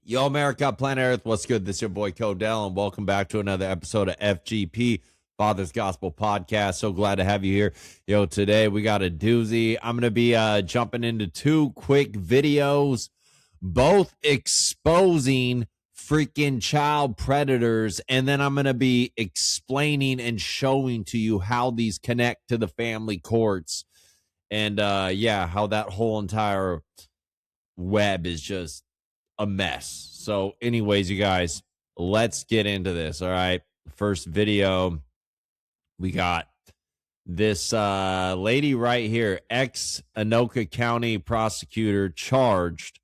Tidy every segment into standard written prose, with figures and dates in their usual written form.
Yo, America, planet Earth, what's good? This is your boy Codell, and welcome back to another episode of FGP, Father's Gospel Podcast. So glad to have you here. Yo, today we got a doozy. I'm going to be jumping into two quick videos, both exposing freaking child predators, and then I'm going to be explaining and showing to you how these connect to the family courts, and how that whole entire web is just a mess. So anyways, you guys, let's get into this. All right, first video, we got this lady right here, ex-Anoka County prosecutor charged.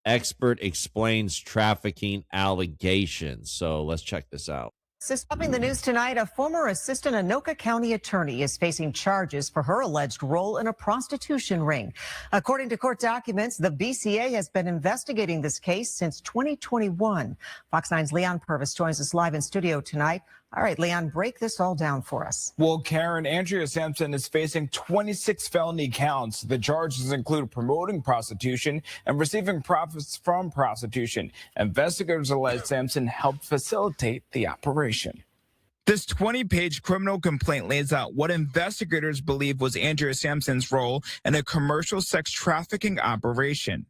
Expert explains trafficking allegations. So let's check this out. Topping the news tonight, a former assistant Anoka County attorney is facing charges for her alleged role in a prostitution ring. According to court documents, the BCA has been investigating this case since 2021. Fox 9's Leon Purvis joins us live in studio tonight. All right, Leon, break this all down for us. Well, Karen, Andrea Sampson is facing 26 felony counts. The charges include promoting prostitution and receiving profits from prostitution. Investigators allege Sampson helped facilitate the operation. This 20-page criminal complaint lays out what investigators believe was Andrea Sampson's role in a commercial sex trafficking operation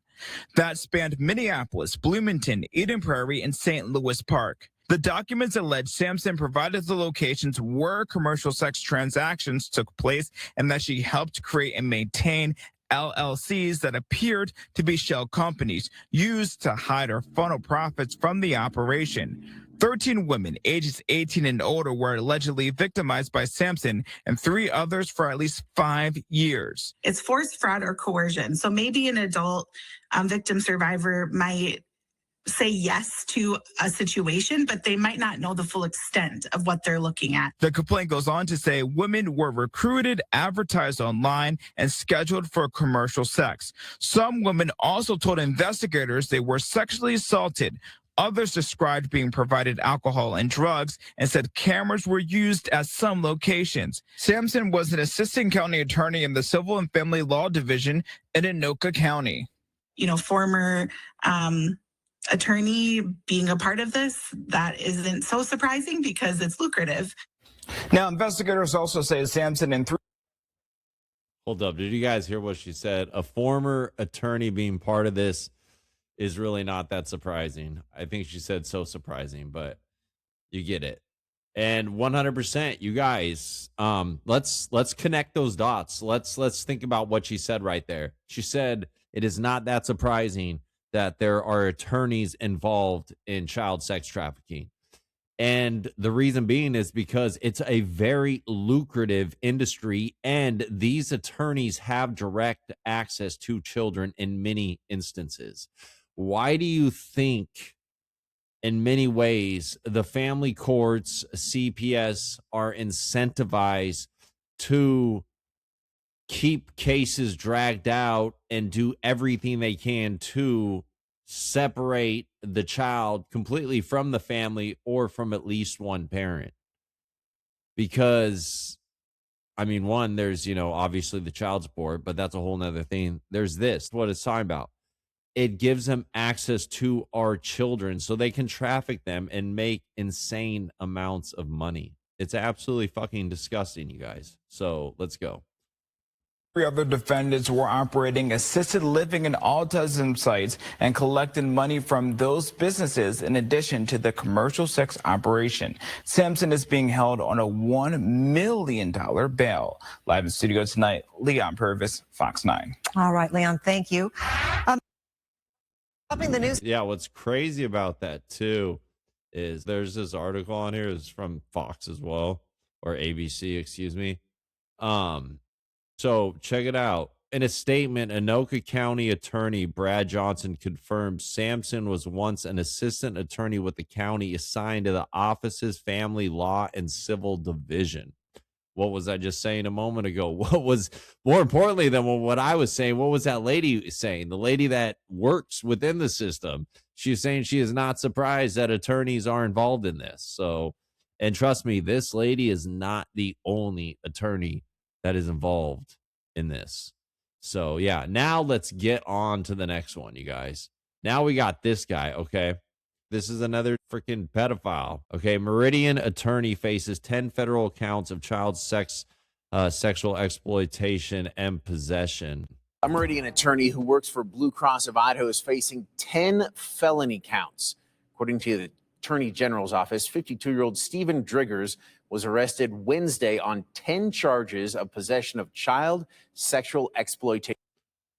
that spanned Minneapolis, Bloomington, Eden Prairie, and St. Louis Park. The documents allege Sampson provided the locations where commercial sex transactions took place and that she helped create and maintain LLCs that appeared to be shell companies used to hide or funnel profits from the operation. 13 women ages 18 and older were allegedly victimized by Sampson and 3 others for at least 5 years. It's forced fraud or coercion. So maybe an adult victim survivor might say yes to a situation, but they might not know the full extent of what they're looking at. The complaint goes on to say women were recruited, advertised online, and scheduled for commercial sex. Some women also told investigators they were sexually assaulted. Others described being provided alcohol and drugs and said cameras were used at some locations. Sampson was an assistant county attorney in the Civil and Family Law Division in Anoka County. You know, former attorney being a part of this, that isn't so surprising because it's lucrative. Now, investigators also say Sampson and 3. Hold up. Did you guys hear what she said? A former attorney being part of this is really not that surprising. I think she said so surprising, but you get it. And 100%, you guys, let's connect those dots. Let's think about what she said right there. She said it is not that surprising that there are attorneys involved in child sex trafficking. And the reason being is because it's a very lucrative industry, and these attorneys have direct access to children in many instances. Why do you think, in many ways, the family courts, CPS, are incentivized to keep cases dragged out and do everything they can to separate the child completely from the family or from at least one parent? Because, I mean, one, there's, obviously the child support, but that's a whole nother thing. There's this, what it's talking about. It gives them access to our children so they can traffic them and make insane amounts of money. It's absolutely fucking disgusting, you guys. So let's go. 3 other defendants were operating assisted living and autism sites and collecting money from those businesses in addition to the commercial sex operation. Sampson is being held on a $1 million bail. Live in studio tonight, Leon Purvis, Fox 9. All right, Leon, thank you. Topping the news. Yeah, what's crazy about that, too, is there's this article on here. It's from Fox as well, or ABC, excuse me. So check it out. In a statement, Anoka County Attorney Brad Johnson confirmed Sampson was once an assistant attorney with the county assigned to the office's Family Law and Civil Division. What was I just saying a moment ago? What was more importantly than what I was saying? What was that lady saying? The lady that works within the system. She's saying she is not surprised that attorneys are involved in this. So, and trust me, this lady is not the only attorney that is involved in this. So yeah, now let's get on to the next one, you guys. Now we got this guy, okay? This is another freaking pedophile, okay? Meridian attorney faces 10 federal counts of child sexual exploitation and possession. A Meridian attorney who works for Blue Cross of Idaho is facing 10 felony counts. According to the Attorney General's office, 52-year-old Stephen Driggers was arrested Wednesday on 10 charges of possession of child sexual exploitation.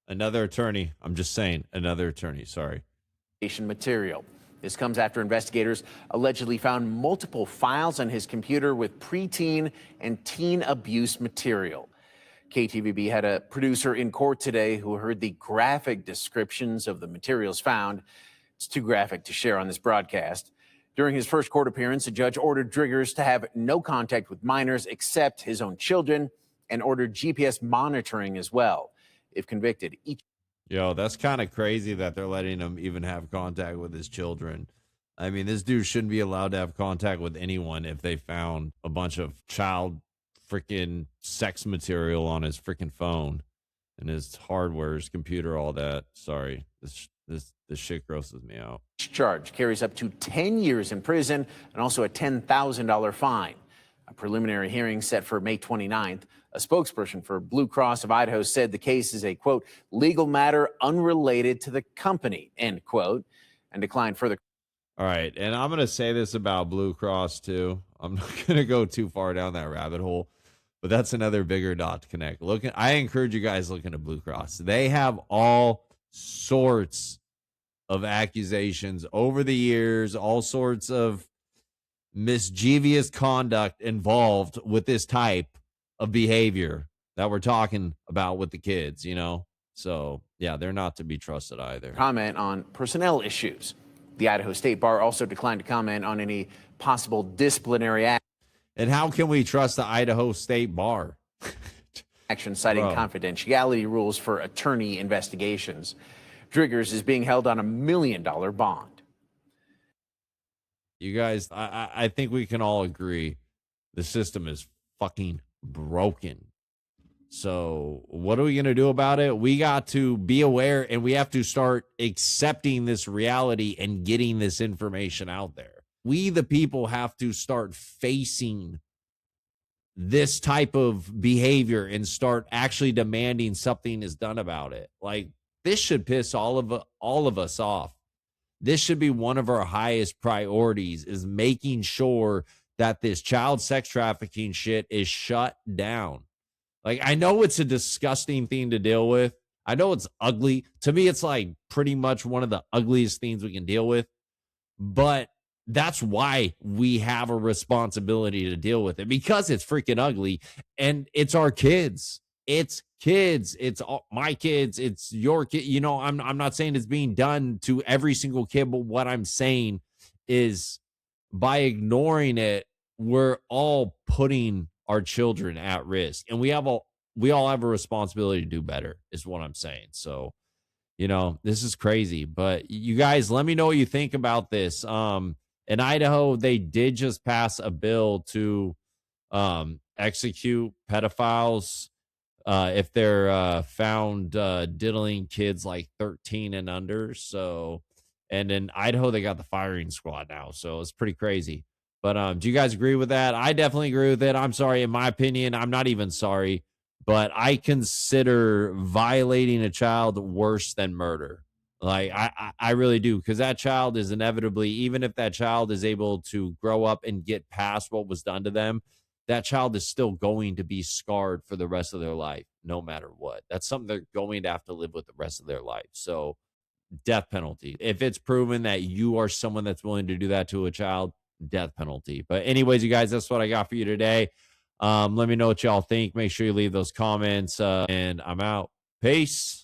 Another attorney. I'm just saying, another attorney. Sorry. Material. This comes after investigators allegedly found multiple files on his computer with preteen and teen abuse material. KTVB had a producer in court today who heard the graphic descriptions of the materials found. It's too graphic to share on this broadcast. During his first court appearance, a judge ordered Driggers to have no contact with minors except his own children and ordered GPS monitoring as well. If convicted, Yo, that's kind of crazy that they're letting him even have contact with his children. I mean, this dude shouldn't be allowed to have contact with anyone if they found a bunch of child freaking sex material on his freaking phone and his hardware, his computer, all that. Sorry, this shit grosses me out. Each charge carries up to 10 years in prison and also a $10,000 fine. A preliminary hearing set for May 29th. A spokesperson for Blue Cross of Idaho said the case is a, quote, legal matter unrelated to the company, end quote, and declined further. All right, and I'm going to say this about Blue Cross, too. I'm not going to go too far down that rabbit hole, but that's another bigger dot to connect. I encourage you guys looking at Blue Cross. They have all sorts of accusations over the years, all sorts of mischievous conduct involved with this type of behavior that we're talking about with the kids, you know? So, yeah, they're not to be trusted either. Comment on personnel issues. The Idaho State Bar also declined to comment on any possible disciplinary action. And how can we trust the Idaho State Bar? Action citing confidentiality rules for attorney investigations. Driggers is being held on $1 million bond. You guys, I think we can all agree the system is fucking broken. So what are we going to do about it? We got to be aware and we have to start accepting this reality and getting this information out there. We, the people, have to start facing this type of behavior and start actually demanding something is done about it. Like, this should piss all of us off. This should be one of our highest priorities, is making sure that this child sex trafficking shit is shut down. Like, I know it's a disgusting thing to deal with. I know it's ugly. To me, it's like pretty much one of the ugliest things we can deal with. But that's why we have a responsibility to deal with it, because it's freaking ugly and it's our kids. It's kids. It's my kids. It's your kid. You know, I'm not saying it's being done to every single kid, but what I'm saying is by ignoring it, we're all putting our children at risk, and we all have a responsibility to do better, is what I'm saying. So, you know, this is crazy, but you guys, let me know what you think about this. In Idaho, they did just pass a bill to execute pedophiles if they're found diddling kids like 13 and under. So, and in Idaho, they got the firing squad now. So it's pretty crazy. But do you guys agree with that? I definitely agree with it. I'm sorry. In my opinion, I'm not even sorry, but I consider violating a child worse than murder. Like, I really do, because that child is inevitably, even if that child is able to grow up and get past what was done to them, that child is still going to be scarred for the rest of their life, no matter what. That's something they're going to have to live with the rest of their life. So, death penalty. If it's proven that you are someone that's willing to do that to a child, death penalty. But anyways, you guys, that's what I got for you today. Let me know what y'all think. Make sure you leave those comments, and I'm out. Peace.